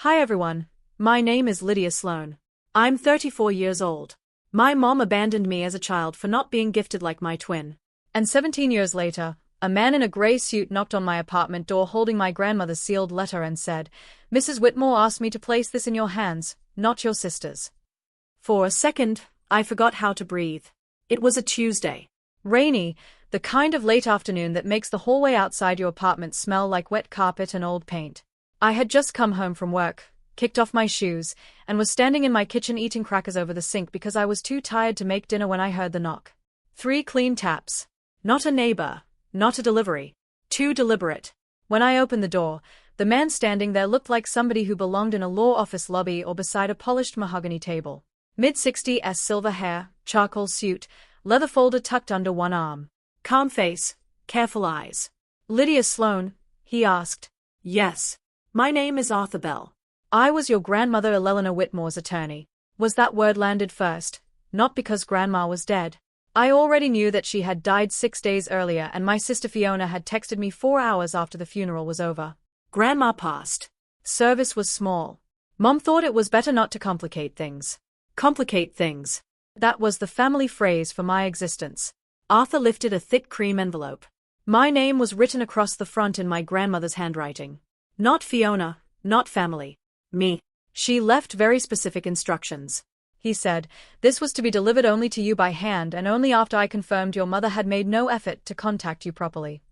Hi everyone, my name is Lydia Sloan. I'm 34 years old. My mom abandoned me as a child for not being gifted like my twin. And 17 years later, a man in a gray suit knocked on my apartment door holding my grandmother's sealed letter and said, "Mrs. Whitmore asked me to place this in your hands, not your sister's." For a second, I forgot how to breathe. It was a Tuesday. Rainy, the kind of late afternoon that makes the hallway outside your apartment smell like wet carpet and old paint. I had just come home from work, kicked off my shoes, and was standing in my kitchen eating crackers over the sink because I was too tired to make dinner when I heard the knock. 3 clean taps. Not a neighbor, not a delivery. Too deliberate. When I opened the door, the man standing there looked like somebody who belonged in a law office lobby or beside a polished mahogany table. Mid-60s, silver hair, charcoal suit, leather folder tucked under one arm. Calm face, careful eyes. "Lydia Sloan?" he asked. "Yes. My name is Arthur Bell. I was your grandmother Eleanor Whitmore's attorney." Was that word landed first, not because Grandma was dead. I already knew that she had died 6 days earlier and my sister Fiona had texted me 4 hours after the funeral was over. Grandma passed. Service was small. Mom thought it was better not to complicate things. Complicate things. That was the family phrase for my existence. Arthur lifted a thick cream envelope. My name was written across the front in my grandmother's handwriting. Not Fiona, not family. Me. "She left very specific instructions," he said. "This was to be delivered only to you by hand and only after I confirmed your mother had made no effort to contact you properly."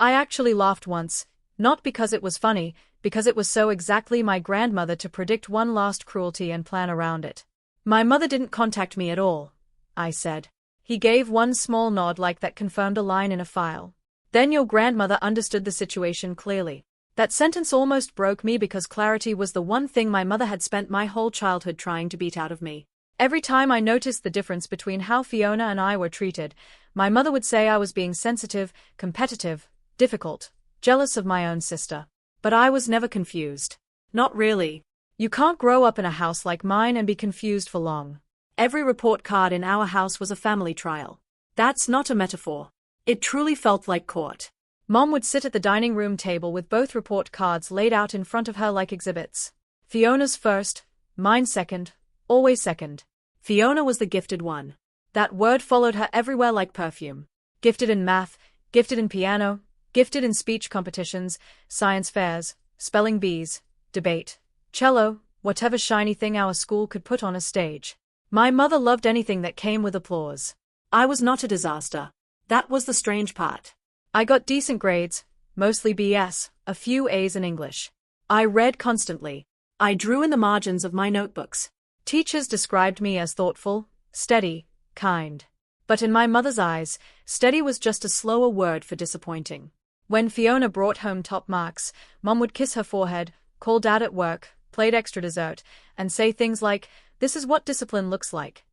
I actually laughed once, not because it was funny, because it was so exactly my grandmother to predict one last cruelty and plan around it. "My mother didn't contact me at all," I said. He gave one small nod like that confirmed a line in a file. "Then your grandmother understood the situation clearly." That sentence almost broke me because clarity was the one thing my mother had spent my whole childhood trying to beat out of me. Every time I noticed the difference between how Fiona and I were treated, my mother would say I was being sensitive, competitive, difficult, jealous of my own sister. But I was never confused. Not really. You can't grow up in a house like mine and be confused for long. Every report card in our house was a family trial. That's not a metaphor. It truly felt like court. Mom would sit at the dining room table with both report cards laid out in front of her like exhibits. Fiona's first, mine second, always second. Fiona was the gifted one. That word followed her everywhere like perfume. Gifted in math, gifted in piano, gifted in speech competitions, science fairs, spelling bees, debate, cello, whatever shiny thing our school could put on a stage. My mother loved anything that came with applause. I was not a disaster. That was the strange part. I got decent grades, mostly BS, a few A's in English. I read constantly. I drew in the margins of my notebooks. Teachers described me as thoughtful, steady, kind. But in my mother's eyes, steady was just a slower word for disappointing. When Fiona brought home top marks, Mom would kiss her forehead, call Dad at work, plate extra dessert, and say things like, "This is what discipline looks like."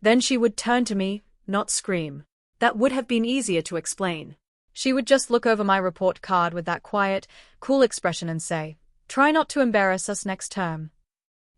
Then she would turn to me, not scream. That would have been easier to explain. She would just look over my report card with that quiet, cool expression and say, "Try not to embarrass us next term."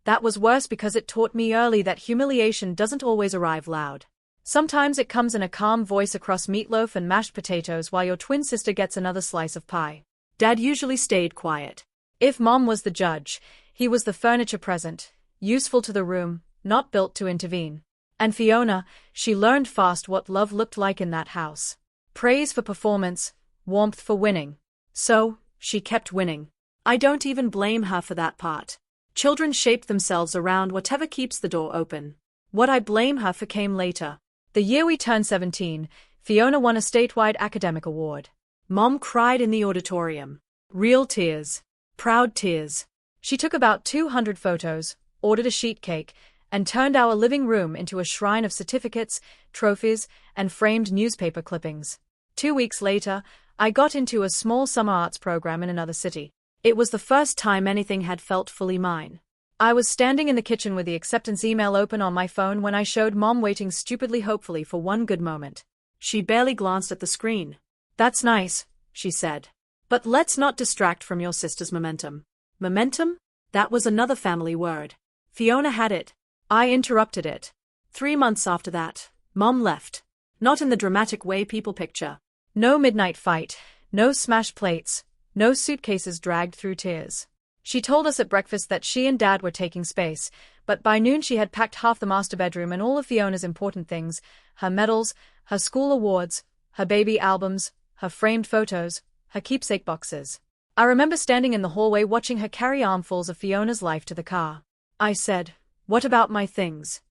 That was worse because it taught me early that humiliation doesn't always arrive loud. Sometimes it comes in a calm voice across meatloaf and mashed potatoes while your twin sister gets another slice of pie. Dad usually stayed quiet. If Mom was the judge, he was the furniture present, useful to the room, not built to intervene. And Fiona, she learned fast what love looked like in that house. Praise for performance, warmth for winning. So, she kept winning. I don't even blame her for that part. Children shape themselves around whatever keeps the door open. What I blame her for came later. The year we turned 17, Fiona won a statewide academic award. Mom cried in the auditorium. Real tears. Proud tears. She took about 200 photos, ordered a sheet cake, and turned our living room into a shrine of certificates, trophies, and framed newspaper clippings. 2 weeks later, I got into a small summer arts program in another city. It was the first time anything had felt fully mine. I was standing in the kitchen with the acceptance email open on my phone when I showed Mom waiting stupidly hopefully for one good moment. She barely glanced at the screen. "That's nice," she said. "But let's not distract from your sister's momentum." Momentum? That was another family word. Fiona had it. I interrupted it. 3 months after that, Mom left. Not in the dramatic way people picture. No midnight fight, no smashed plates, no suitcases dragged through tears. She told us at breakfast that she and Dad were taking space, but by noon she had packed half the master bedroom and all of Fiona's important things, her medals, her school awards, her baby albums, her framed photos, her keepsake boxes. I remember standing in the hallway watching her carry armfuls of Fiona's life to the car. I said, "What about my things?"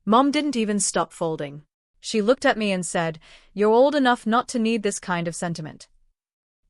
Mom didn't even stop folding. She looked at me and said, "You're old enough not to need this kind of sentiment."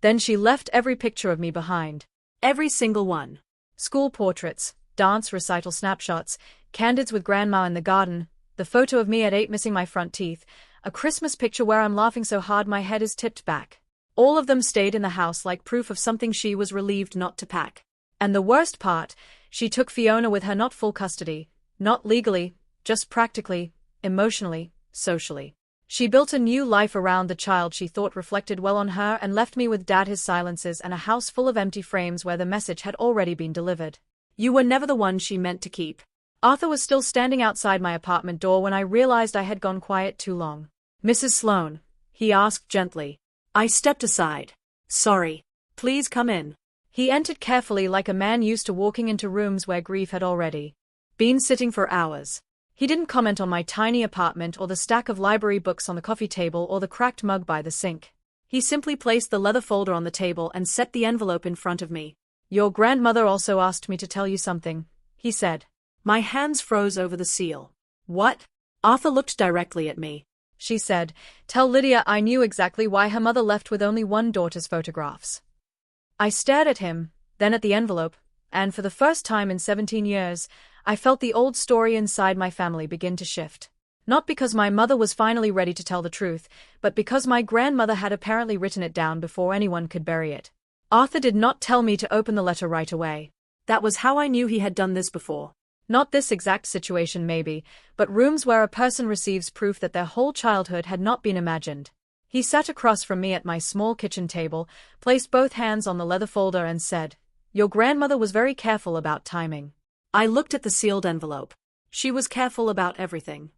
Then she left every picture of me behind. Every single one. School portraits, dance recital snapshots, candids with grandma in the garden, the photo of me at 8 missing my front teeth, a Christmas picture where I'm laughing so hard my head is tipped back. All of them stayed in the house like proof of something she was relieved not to pack. And the worst part, she took Fiona with her, not full custody, not legally, just practically, emotionally, socially. She built a new life around the child she thought reflected well on her and left me with Dad, his silences, and a house full of empty frames where the message had already been delivered. You were never the one she meant to keep. Arthur was still standing outside my apartment door when I realized I had gone quiet too long. "Mrs. Sloane?" he asked gently. I stepped aside. "Sorry. Please come in." He entered carefully like a man used to walking into rooms where grief had already been sitting for hours. He didn't comment on my tiny apartment or the stack of library books on the coffee table or the cracked mug by the sink. He simply placed the leather folder on the table and set the envelope in front of me. "Your grandmother also asked me to tell you something," he said. My hands froze over the seal. "What?" Arthur looked directly at me. She said, "Tell Lydia I knew exactly why her mother left with only one daughter's photographs." I stared at him, then at the envelope, and for the first time in 17 years, I felt the old story inside my family begin to shift. Not because my mother was finally ready to tell the truth, but because my grandmother had apparently written it down before anyone could bury it. Arthur did not tell me to open the letter right away. That was how I knew he had done this before. Not this exact situation maybe, but rooms where a person receives proof that their whole childhood had not been imagined. He sat across from me at my small kitchen table, placed both hands on the leather folder and said, "Your grandmother was very careful about timing." I looked at the sealed envelope. She was careful about everything.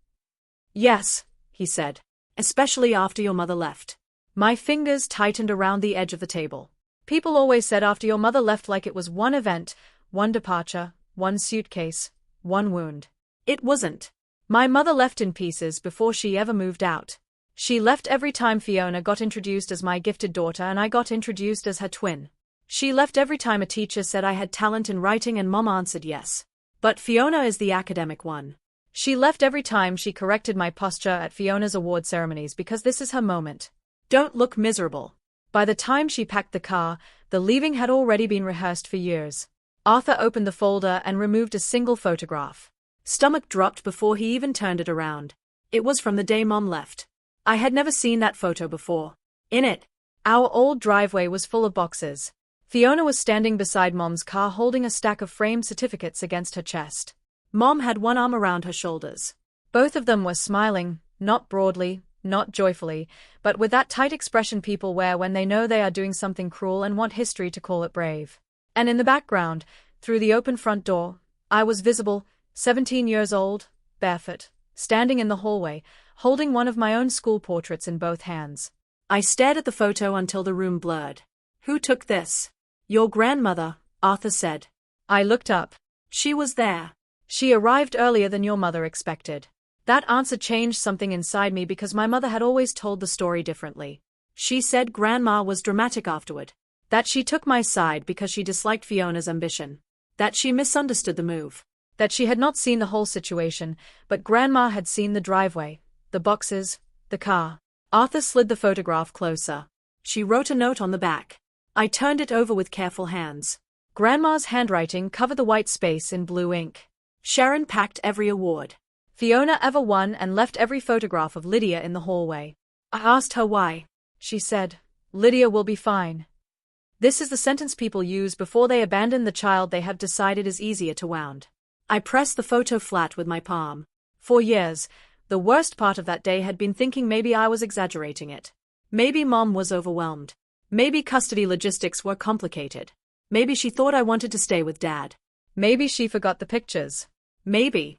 "Yes," he said. "Especially after your mother left." My fingers tightened around the edge of the table. People always said after your mother left like it was one event, one departure, one suitcase, one wound. It wasn't. My mother left in pieces before she ever moved out. She left every time Fiona got introduced as my gifted daughter and I got introduced as her twin. She left every time a teacher said I had talent in writing and Mom answered yes. But Fiona is the academic one. She left every time she corrected my posture at Fiona's award ceremonies because this is her moment. Don't look miserable. By the time she packed the car, the leaving had already been rehearsed for years. Arthur opened the folder and removed a single photograph. Stomach dropped before he even turned it around. It was from the day Mom left. I had never seen that photo before. In it, our old driveway was full of boxes. Fiona was standing beside Mom's car holding a stack of framed certificates against her chest. Mom had one arm around her shoulders. Both of them were smiling, not broadly, not joyfully, but with that tight expression people wear when they know they are doing something cruel and want history to call it brave. And in the background, through the open front door, I was visible, 17 years old, barefoot, standing in the hallway, holding one of my own school portraits in both hands. I stared at the photo until the room blurred. "Who took this?" "Your grandmother," Arthur said. I looked up. She was there. "She arrived earlier than your mother expected." That answer changed something inside me because my mother had always told the story differently. She said Grandma was dramatic afterward. That she took my side because she disliked Fiona's ambition. That she misunderstood the move. That she had not seen the whole situation, but Grandma had seen the driveway, the boxes, the car. Arthur slid the photograph closer. She wrote a note on the back. I turned it over with careful hands. Grandma's handwriting covered the white space in blue ink. Sharon packed every award Fiona ever won and left every photograph of Lydia in the hallway. I asked her why. She said, "Lydia will be fine." This is the sentence people use before they abandon the child they have decided is easier to wound. I pressed the photo flat with my palm. For years, the worst part of that day had been thinking maybe I was exaggerating it. Maybe Mom was overwhelmed. Maybe custody logistics were complicated. Maybe she thought I wanted to stay with Dad. Maybe she forgot the pictures. Maybe.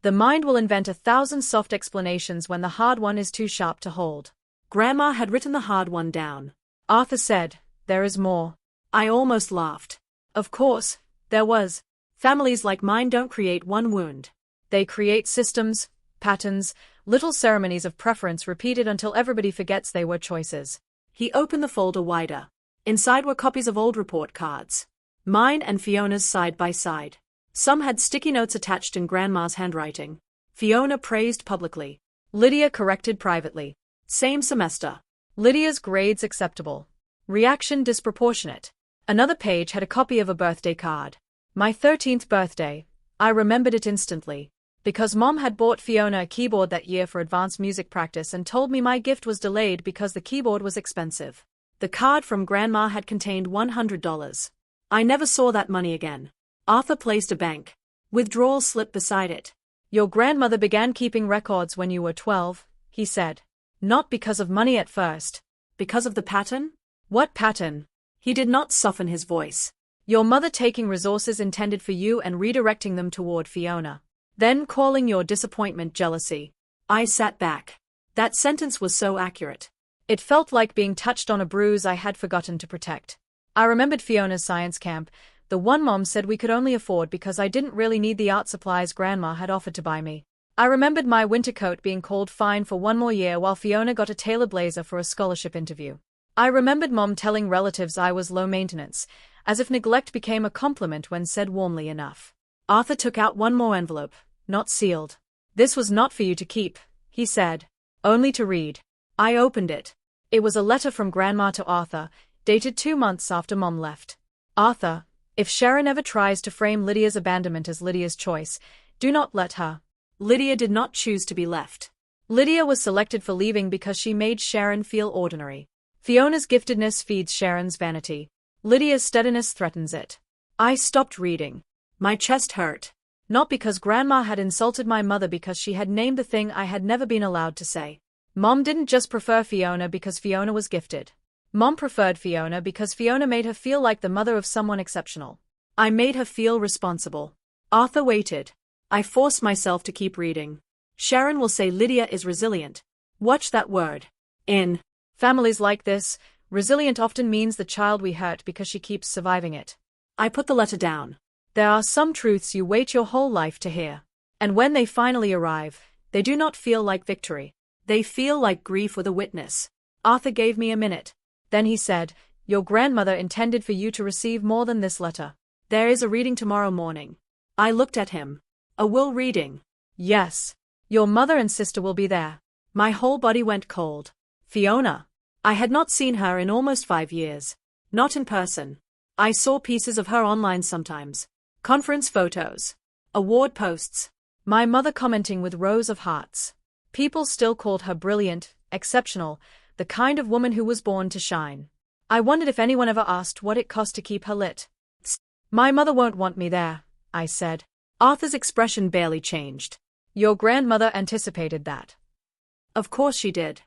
The mind will invent 1,000 soft explanations when the hard one is too sharp to hold. Grandma had written the hard one down. Arthur said, "There is more." I almost laughed. Of course, there was. Families like mine don't create one wound. They create systems, patterns, little ceremonies of preference repeated until everybody forgets they were choices. He opened the folder wider. Inside were copies of old report cards. Mine and Fiona's side by side. Some had sticky notes attached in Grandma's handwriting. Fiona praised publicly. Lydia corrected privately. Same semester. Lydia's grades acceptable. Reaction disproportionate. Another page had a copy of a birthday card. My 13th birthday. I remembered it instantly. Because Mom had bought Fiona a keyboard that year for advanced music practice and told me my gift was delayed because the keyboard was expensive. The card from Grandma had contained $100. I never saw that money again. Arthur placed a bank withdrawal slip beside it. Your grandmother began keeping records when you were 12, he said. Not because of money at first. Because of the pattern? What pattern? He did not soften his voice. Your mother taking resources intended for you and redirecting them toward Fiona. Then calling your disappointment jealousy. I sat back. That sentence was so accurate. It felt like being touched on a bruise I had forgotten to protect. I remembered Fiona's science camp, the one Mom said we could only afford because I didn't really need the art supplies Grandma had offered to buy me. I remembered my winter coat being called fine for one more year while Fiona got a tailored blazer for a scholarship interview. I remembered Mom telling relatives I was low maintenance, as if neglect became a compliment when said warmly enough. Arthur took out one more envelope, not sealed. This was not for you to keep, he said. Only to read. I opened it. It was a letter from Grandma to Arthur, dated 2 months after Mom left. Arthur, if Sharon ever tries to frame Lydia's abandonment as Lydia's choice, do not let her. Lydia did not choose to be left. Lydia was selected for leaving because she made Sharon feel ordinary. Fiona's giftedness feeds Sharon's vanity. Lydia's steadiness threatens it. I stopped reading. My chest hurt. Not because Grandma had insulted my mother, because she had named the thing I had never been allowed to say. Mom didn't just prefer Fiona because Fiona was gifted. Mom preferred Fiona because Fiona made her feel like the mother of someone exceptional. I made her feel responsible. Arthur waited. I forced myself to keep reading. Sharon will say Lydia is resilient. Watch that word. In families like this, resilient often means the child we hurt because she keeps surviving it. I put the letter down. There are some truths you wait your whole life to hear. And when they finally arrive, they do not feel like victory. They feel like grief with a witness. Arthur gave me a minute. Then he said, your grandmother intended for you to receive more than this letter. There is a reading tomorrow morning. I looked at him. A will reading. Yes. Your mother and sister will be there. My whole body went cold. Fiona. I had not seen her in almost 5 years. Not in person. I saw pieces of her online sometimes. Conference photos. Award posts. My mother commenting with rows of hearts. People still called her brilliant, exceptional, the kind of woman who was born to shine. I wondered if anyone ever asked what it cost to keep her lit. My mother won't want me there, I said. Arthur's expression barely changed. Your grandmother anticipated that. Of course she did.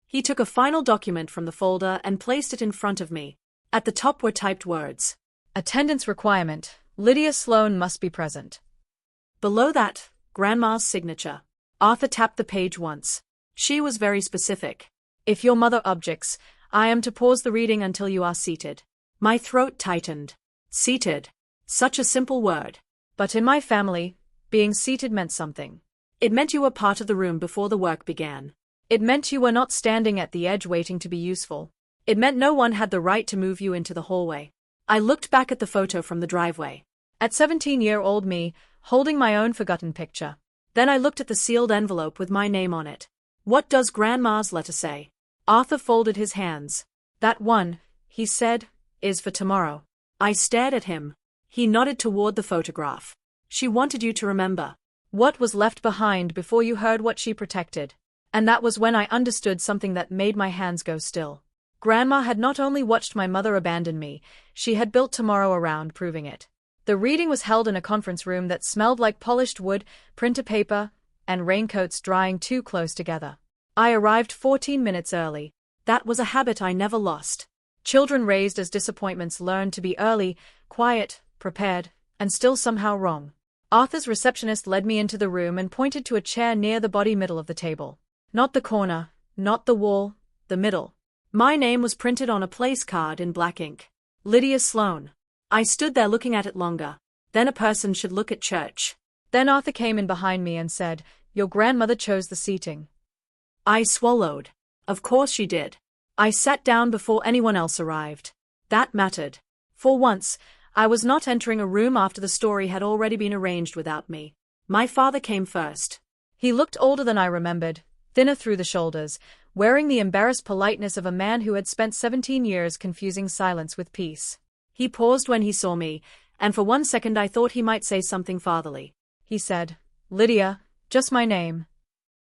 He took a final document from the folder and placed it in front of me. At the top were typed words. Attendance requirement. Lydia Sloan must be present. Below that, Grandma's signature. Arthur tapped the page once. She was very specific. If your mother objects, I am to pause the reading until you are seated. My throat tightened. Seated. Such a simple word. But in my family, being seated meant something. It meant you were part of the room before the work began. It meant you were not standing at the edge waiting to be useful. It meant no one had the right to move you into the hallway. I looked back at the photo from the driveway. At 17-year-old me, holding my own forgotten picture. Then I looked at the sealed envelope with my name on it. What does Grandma's letter say? Arthur folded his hands. That one, he said, is for tomorrow. I stared at him. He nodded toward the photograph. She wanted you to remember what was left behind before you heard what she protected. And that was when I understood something that made my hands go still. Grandma had not only watched my mother abandon me, she had built tomorrow around proving it. The reading was held in a conference room that smelled like polished wood, printer paper, and raincoats drying too close together. I arrived 14 minutes early. That was a habit I never lost. Children raised as disappointments learned to be early, quiet, prepared, and still somehow wrong. Arthur's receptionist led me into the room and pointed to a chair near the body middle of the table. Not the corner, not the wall, the middle. My name was printed on a place card in black ink. Lydia Sloane. I stood there looking at it longer. Then a person should look at church. Then Arthur came in behind me and said, "Your grandmother chose the seating." I swallowed. Of course she did. I sat down before anyone else arrived. That mattered. For once, I was not entering a room after the story had already been arranged without me. My father came first. He looked older than I remembered, thinner through the shoulders, wearing the embarrassed politeness of a man who had spent 17 years confusing silence with peace. He paused when he saw me, and for 1 second I thought he might say something fatherly. He said, "Lydia, just my name."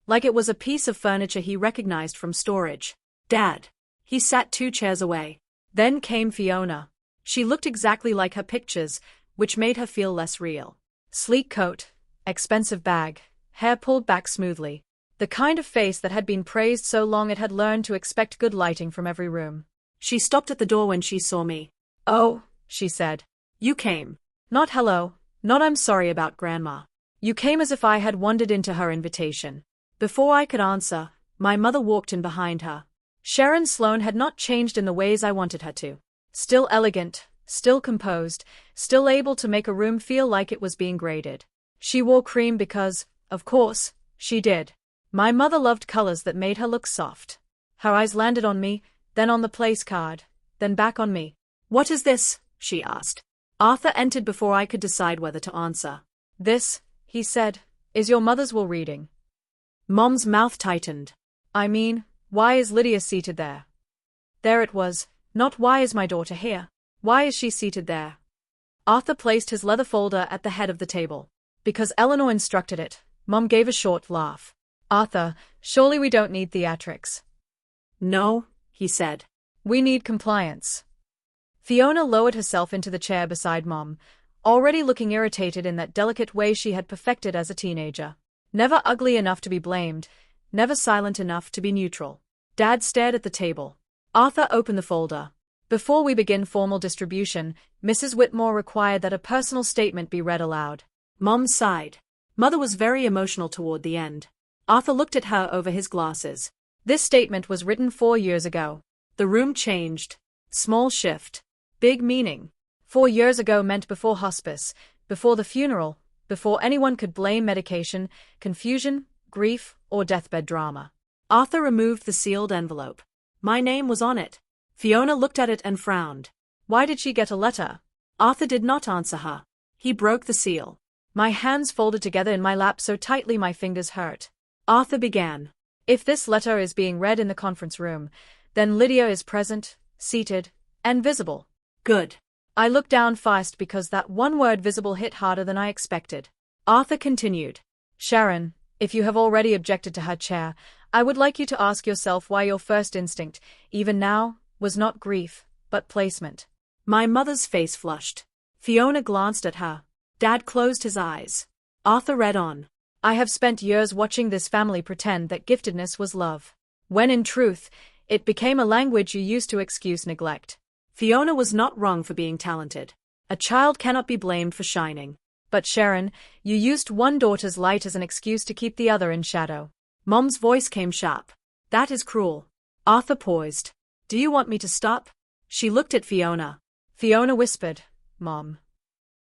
Like it was a piece of furniture he recognized from storage. "Dad." He sat 2 chairs away. Then came Fiona. She looked exactly like her pictures, which made her feel less real. Sleek coat, expensive bag, hair pulled back smoothly. The kind of face that had been praised so long it had learned to expect good lighting from every room. She stopped at the door when she saw me. "Oh," she said. "You came." Not hello, not I'm sorry about Grandma. You came as if I had wandered into her invitation. Before I could answer, my mother walked in behind her. Sharon Sloane had not changed in the ways I wanted her to. Still elegant, still composed, still able to make a room feel like it was being graded. She wore cream because, of course, she did. My mother loved colors that made her look soft. Her eyes landed on me, then on the place card, then back on me. "What is this?" she asked. Arthur entered before I could decide whether to answer. "This," he said, "is your mother's will reading." Mom's mouth tightened. "I mean, why is Lydia seated there?" There it was, not why is my daughter here? Why is she seated there? Arthur placed his leather folder at the head of the table. "Because Eleanor instructed it." Mom gave a short laugh. "Arthur, surely we don't need theatrics." "No," he said. "We need compliance." Fiona lowered herself into the chair beside Mom, already looking irritated in that delicate way she had perfected as a teenager. Never ugly enough to be blamed, never silent enough to be neutral. Dad stared at the table. Arthur opened the folder. "Before we begin formal distribution, Mrs. Whitmore required that a personal statement be read aloud." Mom sighed. Mother was very emotional toward the end. Arthur looked at her over his glasses. "This statement was written 4 years ago. The room changed. Small shift. Big meaning. 4 years ago meant before hospice, before the funeral, before anyone could blame medication, confusion, grief, or deathbed drama." Arthur removed the sealed envelope. My name was on it. Fiona looked at it and frowned. Why did she get a letter? Arthur did not answer her. He broke the seal. My hands folded together in my lap so tightly my fingers hurt. Arthur began. "If this letter is being read in the conference room, then Lydia is present, seated, and visible." Good. I looked down fast because that one word visible hit harder than I expected. Arthur continued. "Sharon, if you have already objected to her chair, I would like you to ask yourself why your first instinct, even now, was not grief, but placement." My mother's face flushed. Fiona glanced at her. Dad closed his eyes. Arthur read on. "I have spent years watching this family pretend that giftedness was love. When in truth, it became a language you used to excuse neglect." Fiona was not wrong for being talented. A child cannot be blamed for shining. "But Sharon, you used one daughter's light as an excuse to keep the other in shadow." Mom's voice came sharp. "That is cruel." Arthur paused. "Do you want me to stop?" She looked at Fiona. Fiona whispered, "Mom."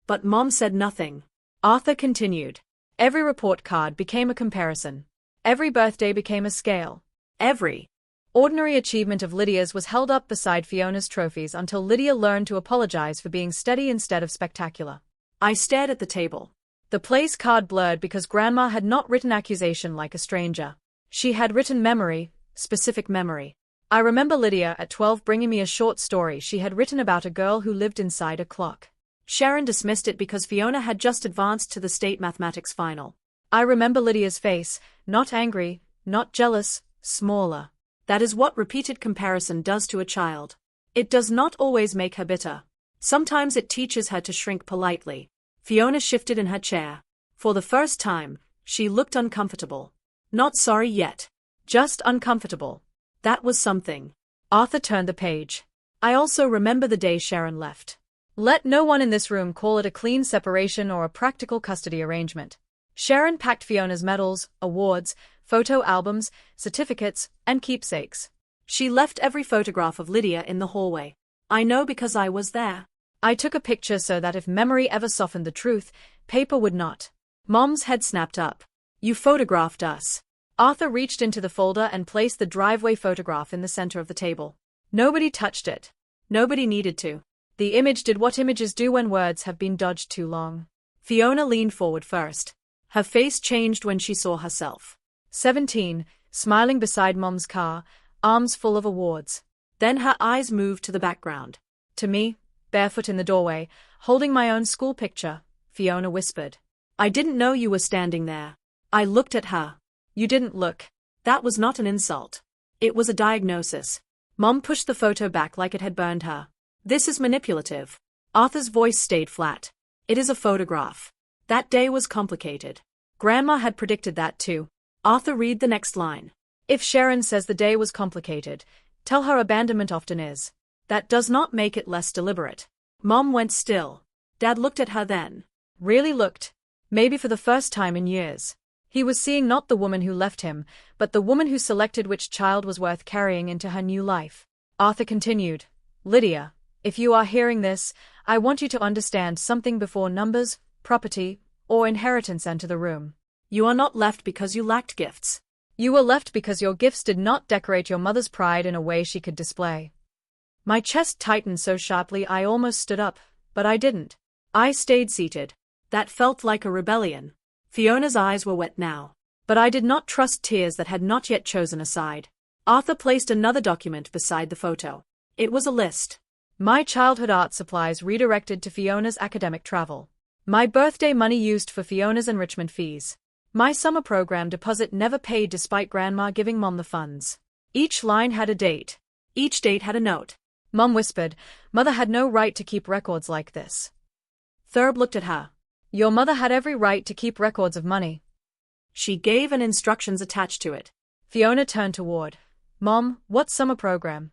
But Mom said nothing. Arthur continued. Every report card became a comparison. Every birthday became a scale. Every ordinary achievement of Lydia's was held up beside Fiona's trophies until Lydia learned to apologize for being steady instead of spectacular. I stared at the table. The place card blurred because Grandma had not written accusation like a stranger. She had written memory, specific memory. I remember Lydia at 12 bringing me a short story she had written about a girl who lived inside a clock. Sharon dismissed it because Fiona had just advanced to the state mathematics final. I remember Lydia's face, not angry, not jealous, smaller. That is what repeated comparison does to a child. It does not always make her bitter. Sometimes it teaches her to shrink politely. Fiona shifted in her chair. For the first time, she looked uncomfortable. Not sorry yet. Just uncomfortable. That was something. Arthur turned the page. I also remember the day Sharon left. Let no one in this room call it a clean separation or a practical custody arrangement. Sharon packed Fiona's medals, awards, photo albums, certificates, and keepsakes. She left every photograph of Lydia in the hallway. I know because I was there. I took a picture so that if memory ever softened the truth, paper would not. Mom's head snapped up. You photographed us. Arthur reached into the folder and placed the driveway photograph in the center of the table. Nobody touched it. Nobody needed to. The image did what images do when words have been dodged too long. Fiona leaned forward first. Her face changed when she saw herself. 17, smiling beside Mom's car, arms full of awards. Then her eyes moved to the background. To me, barefoot in the doorway, holding my own school picture, Fiona whispered. I didn't know you were standing there. I looked at her. You didn't look. That was not an insult. It was a diagnosis. Mom pushed the photo back like it had burned her. This is manipulative. Arthur's voice stayed flat. It is a photograph. That day was complicated. Grandma had predicted that too. Arthur, read the next line. If Sharon says the day was complicated, tell her abandonment often is. That does not make it less deliberate. Mom went still. Dad looked at her then. Really looked. Maybe for the first time in years. He was seeing not the woman who left him, but the woman who selected which child was worth carrying into her new life. Arthur continued. Lydia, if you are hearing this, I want you to understand something before numbers, property, or inheritance enter the room. You are not left because you lacked gifts. You were left because your gifts did not decorate your mother's pride in a way she could display. My chest tightened so sharply I almost stood up, but I didn't. I stayed seated. That felt like a rebellion. Fiona's eyes were wet now. But I did not trust tears that had not yet chosen a side. Arthur placed another document beside the photo. It was a list. My childhood art supplies redirected to Fiona's academic travel. My birthday money used for Fiona's enrichment fees. My summer program deposit never paid despite Grandma giving Mom the funds. Each line had a date. Each date had a note. Mom whispered, Mother had no right to keep records like this. Thurb looked at her. Your mother had every right to keep records of money. She gave and instructions attached to it. Fiona turned toward. Mom, what summer program?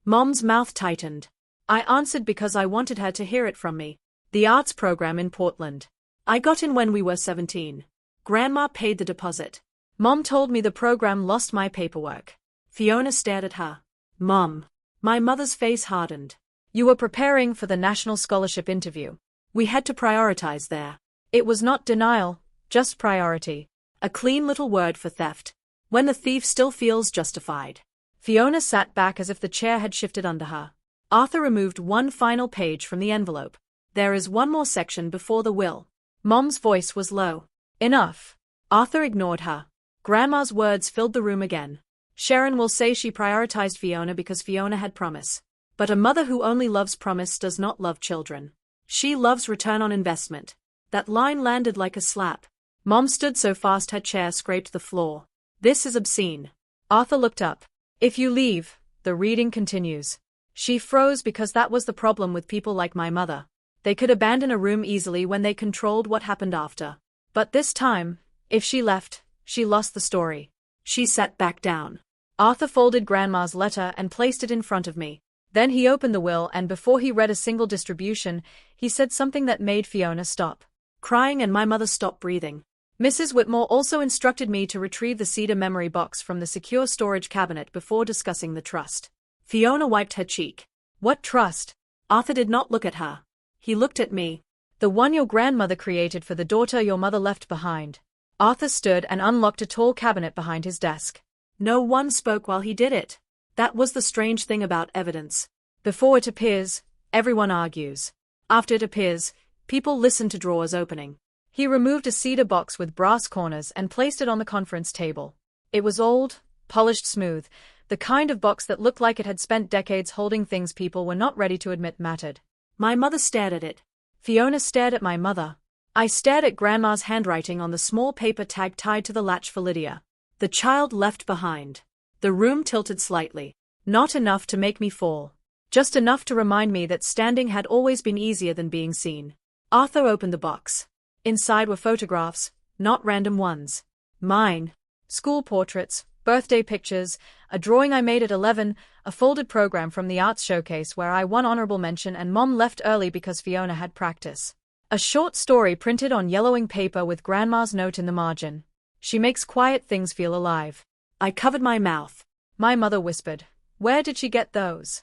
Mom's mouth tightened. I answered because I wanted her to hear it from me. The arts program in Portland. I got in when we were 17. Grandma paid the deposit. Mom told me the program lost my paperwork. Fiona stared at her. Mom. My mother's face hardened. You were preparing for the national scholarship interview. We had to prioritize there. It was not denial, just priority. A clean little word for theft. When the thief still feels justified. Fiona sat back as if the chair had shifted under her. Arthur removed one final page from the envelope. There is one more section before the will. Mom's voice was low. Enough. Arthur ignored her. Grandma's words filled the room again. Sharon will say she prioritized Fiona because Fiona had promise. But a mother who only loves promise does not love children. She loves return on investment. That line landed like a slap. Mom stood so fast her chair scraped the floor. This is obscene. Arthur looked up. If you leave, the reading continues. She froze because that was the problem with people like my mother. They could abandon a room easily when they controlled what happened after. But this time, if she left, she lost the story. She sat back down. Arthur folded Grandma's letter and placed it in front of me. Then he opened the will and before he read a single distribution, he said something that made Fiona stop crying and my mother stop breathing. Mrs. Whitmore also instructed me to retrieve the cedar memory box from the secure storage cabinet before discussing the trust. Fiona wiped her cheek. What trust? Arthur did not look at her. He looked at me. The one your grandmother created for the daughter your mother left behind. Arthur stood and unlocked a tall cabinet behind his desk. No one spoke while he did it. That was the strange thing about evidence. Before it appears, everyone argues. After it appears, people listen to drawers opening. He removed a cedar box with brass corners and placed it on the conference table. It was old, polished smooth, the kind of box that looked like it had spent decades holding things people were not ready to admit mattered. My mother stared at it. Fiona stared at my mother. I stared at Grandma's handwriting on the small paper tag tied to the latch for Lydia. The child left behind. The room tilted slightly. Not enough to make me fall. Just enough to remind me that standing had always been easier than being seen. Arthur opened the box. Inside were photographs, not random ones. Mine. School portraits, birthday pictures, a drawing I made at 11, a folded program from the arts showcase where I won honorable mention and Mom left early because Fiona had practice. A short story printed on yellowing paper with Grandma's note in the margin. She makes quiet things feel alive. I covered my mouth. My mother whispered. Where did she get those?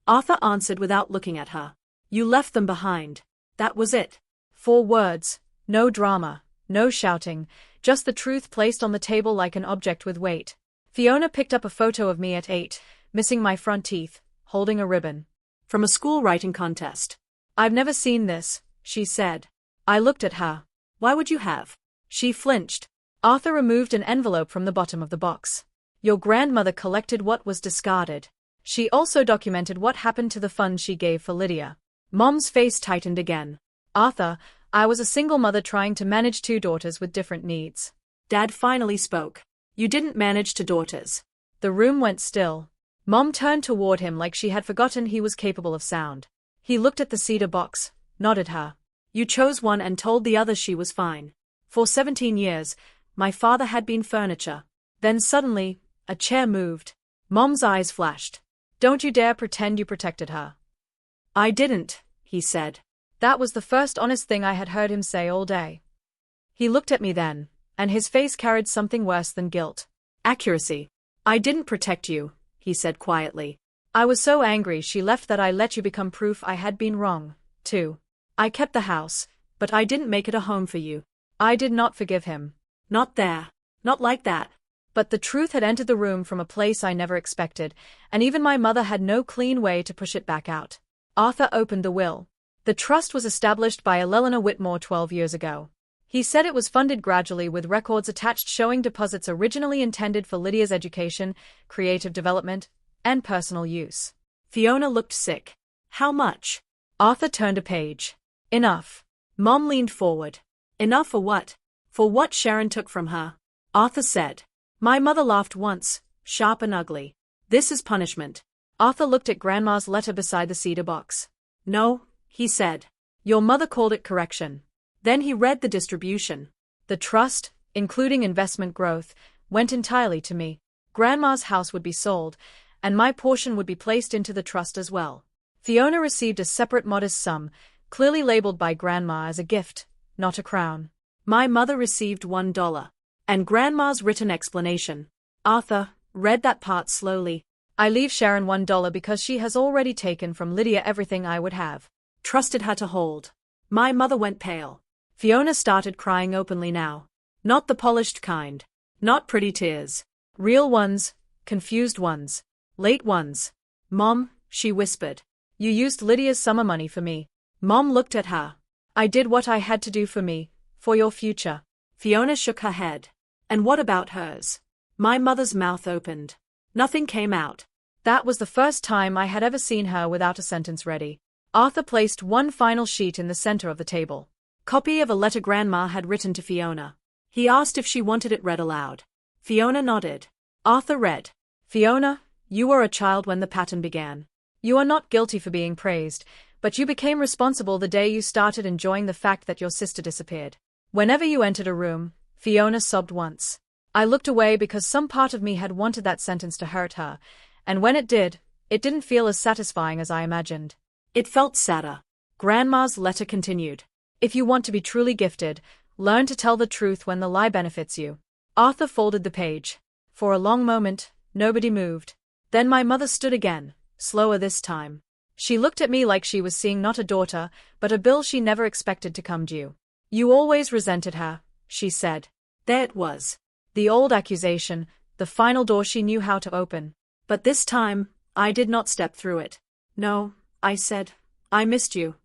Arthur answered without looking at her. You left them behind. That was it. 4 words, no drama, no shouting, just the truth placed on the table like an object with weight. Fiona picked up a photo of me at 8, missing my front teeth, holding a ribbon. From a school writing contest. I've never seen this, she said. I looked at her. Why would you have? She flinched. Arthur removed an envelope from the bottom of the box. Your grandmother collected what was discarded. She also documented what happened to the funds she gave for Lydia. Mom's face tightened again. Arthur, I was a single mother trying to manage 2 daughters with different needs. Dad finally spoke. You didn't manage 2 daughters. The room went still. Mom turned toward him like she had forgotten he was capable of sound. He looked at the cedar box, nodded her. You chose one and told the other she was fine. For 17 years, my father had been furniture. Then suddenly, a chair moved. Mom's eyes flashed. Don't you dare pretend you protected her. I didn't, he said. That was the first honest thing I had heard him say all day. He looked at me then, and his face carried something worse than guilt. Accuracy. I didn't protect you, he said quietly. I was so angry she left that I let you become proof I had been wrong, too. I kept the house, but I didn't make it a home for you. I did not forgive him. Not there. Not like that. But the truth had entered the room from a place I never expected, and even my mother had no clean way to push it back out. Arthur opened the will. The trust was established by Eleanor Whitmore 12 years ago. He said it was funded gradually with records attached showing deposits originally intended for Lydia's education, creative development, and personal use. Fiona looked sick. How much? Arthur turned a page. Enough. Mom leaned forward. Enough for what? For what Sharon took from her. Arthur said. My mother laughed once, sharp and ugly. This is punishment. Arthur looked at Grandma's letter beside the cedar box. No, he said. Your mother called it correction. Then he read the distribution. The trust, including investment growth, went entirely to me. Grandma's house would be sold, and my portion would be placed into the trust as well. Fiona received a separate modest sum, clearly labeled by Grandma as a gift, not a crown. My mother received $1. And Grandma's written explanation. Arthur read that part slowly. I leave Sharon $1 because she has already taken from Lydia everything I would have trusted her to hold. My mother went pale. Fiona started crying openly now. Not the polished kind. Not pretty tears. Real ones, confused ones, late ones. Mom, she whispered. You used Lydia's summer money for me. Mom looked at her. I did what I had to do for me, for your future. Fiona shook her head. And what about hers? My mother's mouth opened. Nothing came out. That was the first time I had ever seen her without a sentence ready. Arthur placed one final sheet in the center of the table. Copy of a letter Grandma had written to Fiona. He asked if she wanted it read aloud. Fiona nodded. Arthur read. Fiona, you were a child when the pattern began. You are not guilty for being praised, but you became responsible the day you started enjoying the fact that your sister disappeared. Whenever you entered a room, Fiona sobbed once. I looked away because some part of me had wanted that sentence to hurt her, and when it did, it didn't feel as satisfying as I imagined. It felt sadder. Grandma's letter continued. If you want to be truly gifted, learn to tell the truth when the lie benefits you. Arthur folded the page. For a long moment, nobody moved. Then my mother stood again, slower this time. She looked at me like she was seeing not a daughter, but a bill she never expected to come due. You always resented her, she said. There it was. The old accusation, the final door she knew how to open. But this time, I did not step through it. No, I said. I missed you.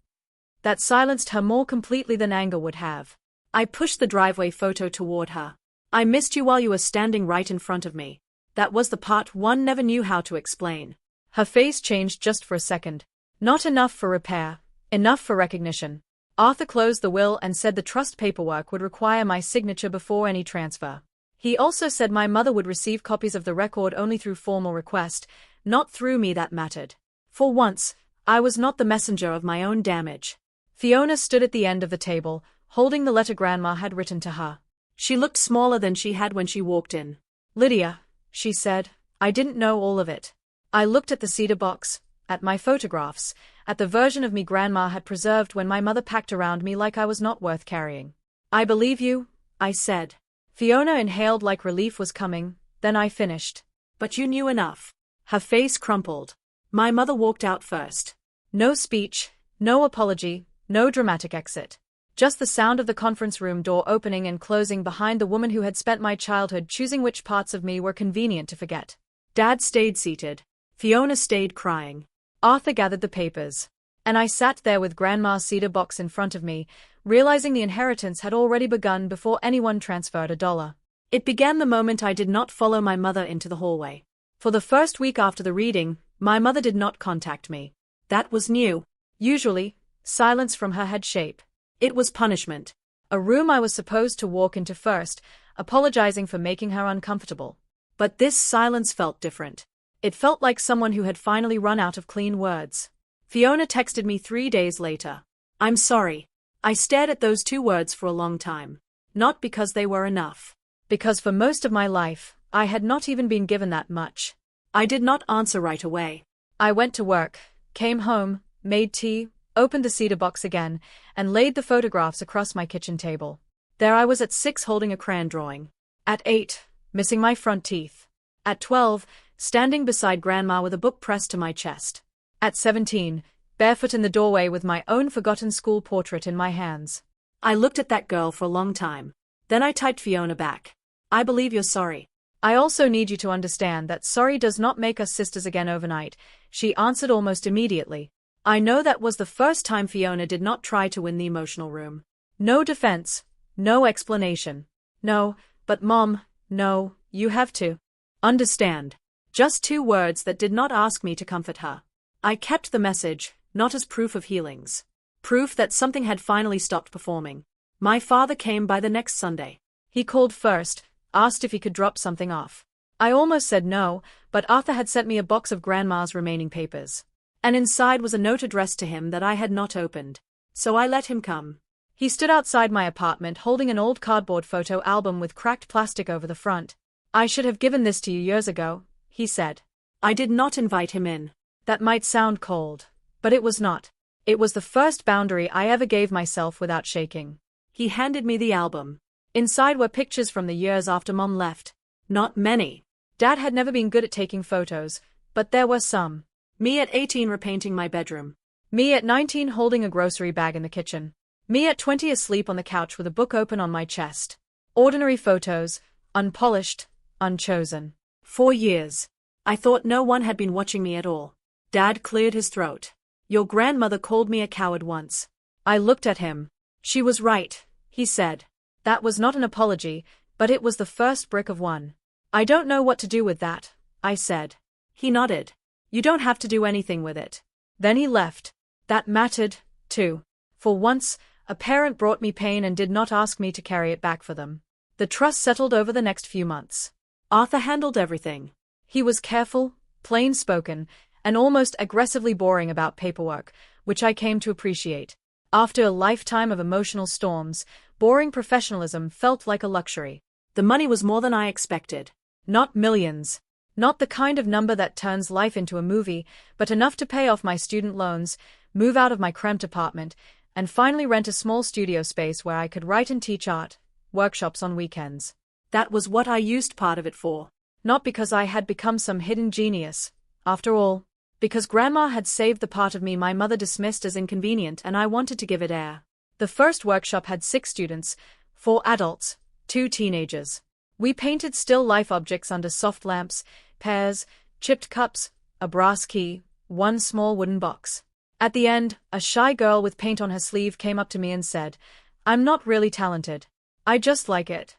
That silenced her more completely than anger would have. I pushed the driveway photo toward her. I missed you while you were standing right in front of me. That was the part one never knew how to explain. Her face changed just for a second. Not enough for repair, enough for recognition. Arthur closed the will and said the trust paperwork would require my signature before any transfer. He also said my mother would receive copies of the record only through formal request, not through me. That mattered. For once, I was not the messenger of my own damage. Fiona stood at the end of the table, holding the letter Grandma had written to her. She looked smaller than she had when she walked in. Lydia, she said, I didn't know all of it. I looked at the cedar box, at my photographs, at the version of me Grandma had preserved when my mother packed around me like I was not worth carrying. I believe you, I said. Fiona inhaled like relief was coming, then I finished. But you knew enough. Her face crumpled. My mother walked out first. No speech, no apology, no dramatic exit. Just the sound of the conference room door opening and closing behind the woman who had spent my childhood choosing which parts of me were convenient to forget. Dad stayed seated. Fiona stayed crying. Arthur gathered the papers. And I sat there with Grandma's cedar box in front of me, realizing the inheritance had already begun before anyone transferred $1. It began the moment I did not follow my mother into the hallway. For the first week after the reading, my mother did not contact me. That was new. Usually, silence from her had shape. It was punishment. A room I was supposed to walk into first, apologizing for making her uncomfortable. But this silence felt different. It felt like someone who had finally run out of clean words. Fiona texted me 3 days later. I'm sorry. I stared at those 2 words for a long time. Not because they were enough. Because for most of my life, I had not even been given that much. I did not answer right away. I went to work, came home, made tea, opened the cedar box again, and laid the photographs across my kitchen table. There I was at 6 holding a crayon drawing. At 8, missing my front teeth. At 12, standing beside Grandma with a book pressed to my chest. At 17, barefoot in the doorway with my own forgotten school portrait in my hands. I looked at that girl for a long time. Then I typed Fiona back. I believe you're sorry. I also need you to understand that sorry does not make us sisters again overnight, she answered almost immediately. I know that was the first time Fiona did not try to win the emotional room. No defense, no explanation. No, but Mom, no, you have to understand. Just 2 words that did not ask me to comfort her. I kept the message, not as proof of healings. Proof that something had finally stopped performing. My father came by the next Sunday. He called first, asked if he could drop something off. I almost said no, but Arthur had sent me a box of Grandma's remaining papers. And inside was a note addressed to him that I had not opened. So I let him come. He stood outside my apartment holding an old cardboard photo album with cracked plastic over the front. I should have given this to you years ago, he said. I did not invite him in. That might sound cold, but it was not. It was the first boundary I ever gave myself without shaking. He handed me the album. Inside were pictures from the years after Mom left. Not many. Dad had never been good at taking photos, but there were some. Me at 18 repainting my bedroom. Me at 19 holding a grocery bag in the kitchen. Me at 20 asleep on the couch with a book open on my chest. Ordinary photos, unpolished, unchosen. 4 years. I thought no one had been watching me at all. Dad cleared his throat. Your grandmother called me a coward once. I looked at him. She was right, he said. That was not an apology, but it was the first brick of one. I don't know what to do with that, I said. He nodded. You don't have to do anything with it. Then he left. That mattered, too. For once, a parent brought me pain and did not ask me to carry it back for them. The trust settled over the next few months. Arthur handled everything. He was careful, plain-spoken, and almost aggressively boring about paperwork, which I came to appreciate. After a lifetime of emotional storms, boring professionalism felt like a luxury. The money was more than I expected. Not millions. Not the kind of number that turns life into a movie, but enough to pay off my student loans, move out of my cramped apartment, and finally rent a small studio space where I could write and teach art workshops on weekends. That was what I used part of it for. Not because I had become some hidden genius. After all, because Grandma had saved the part of me my mother dismissed as inconvenient and I wanted to give it air. The first workshop had 6 students, 4 adults, 2 teenagers. We painted still life objects under soft lamps, pears, chipped cups, a brass key, 1 small wooden box. At the end, a shy girl with paint on her sleeve came up to me and said, I'm not really talented. I just like it.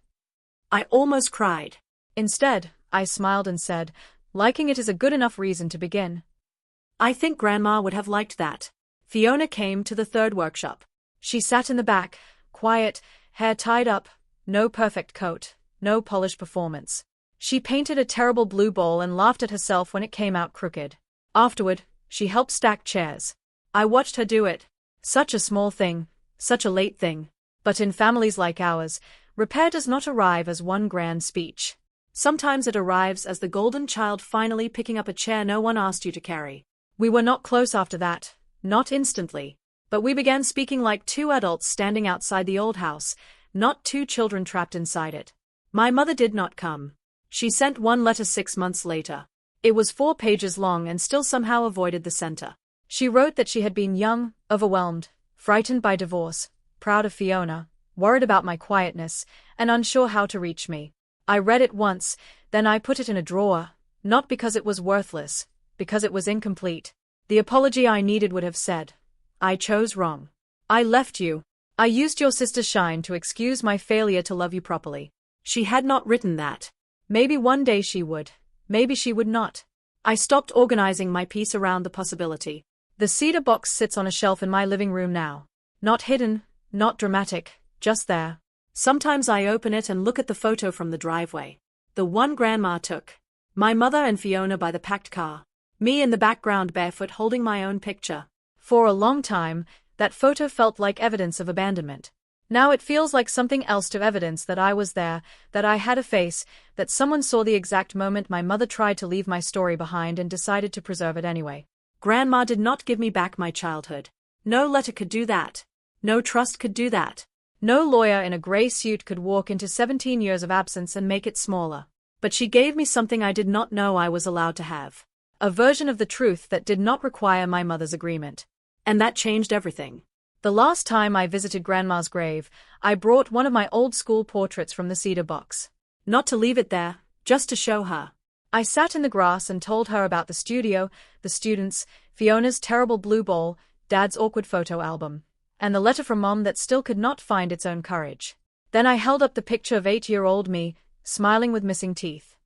I almost cried. Instead, I smiled and said, liking it is a good enough reason to begin. I think Grandma would have liked that. Fiona came to the 3rd workshop. She sat in the back, quiet, hair tied up, no perfect coat, no polished performance. She painted a terrible blue bowl and laughed at herself when it came out crooked. Afterward, she helped stack chairs. I watched her do it. Such a small thing, such a late thing. But in families like ours, repair does not arrive as one grand speech. Sometimes it arrives as the golden child finally picking up a chair no one asked you to carry. We were not close after that, not instantly. But we began speaking like 2 adults standing outside the old house, not 2 children trapped inside it. My mother did not come. She sent 1 letter 6 months later. It was 4 pages long and still somehow avoided the center. She wrote that she had been young, overwhelmed, frightened by divorce, proud of Fiona, worried about my quietness, and unsure how to reach me. I read it once, then I put it in a drawer, not because it was worthless, because it was incomplete. The apology I needed would have said, "I chose wrong. I left you. I used your sister's shine to excuse my failure to love you properly." She had not written that. Maybe one day she would. Maybe she would not. I stopped organizing my piece around the possibility. The cedar box sits on a shelf in my living room now. Not hidden, not dramatic, just there. Sometimes I open it and look at the photo from the driveway. The one Grandma took. My mother and Fiona by the packed car. Me in the background barefoot holding my own picture. For a long time, that photo felt like evidence of abandonment. Now it feels like something else to evidence that I was there, that I had a face, that someone saw the exact moment my mother tried to leave my story behind and decided to preserve it anyway. Grandma did not give me back my childhood. No letter could do that. No trust could do that. No lawyer in a gray suit could walk into 17 years of absence and make it smaller. But she gave me something I did not know I was allowed to have. A version of the truth that did not require my mother's agreement. And that changed everything. The last time I visited Grandma's grave, I brought one of my old school portraits from the cedar box. Not to leave it there, just to show her. I sat in the grass and told her about the studio, the students, Fiona's terrible blue bowl, Dad's awkward photo album, and the letter from Mom that still could not find its own courage. Then I held up the picture of 8-year-old me, smiling with missing teeth.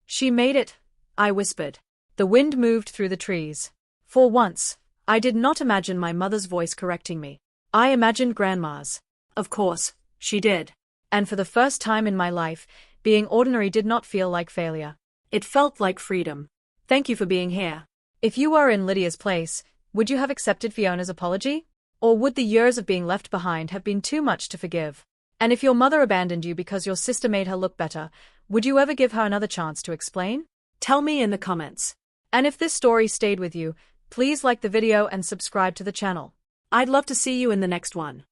"She made it," I whispered. The wind moved through the trees. For once, I did not imagine my mother's voice correcting me. I imagined Grandma's. Of course, she did. And for the first time in my life, being ordinary did not feel like failure. It felt like freedom. Thank you for being here. If you were in Lydia's place, would you have accepted Fiona's apology? Or would the years of being left behind have been too much to forgive? And if your mother abandoned you because your sister made her look better, would you ever give her another chance to explain? Tell me in the comments. And if this story stayed with you, please like the video and subscribe to the channel. I'd love to see you in the next one.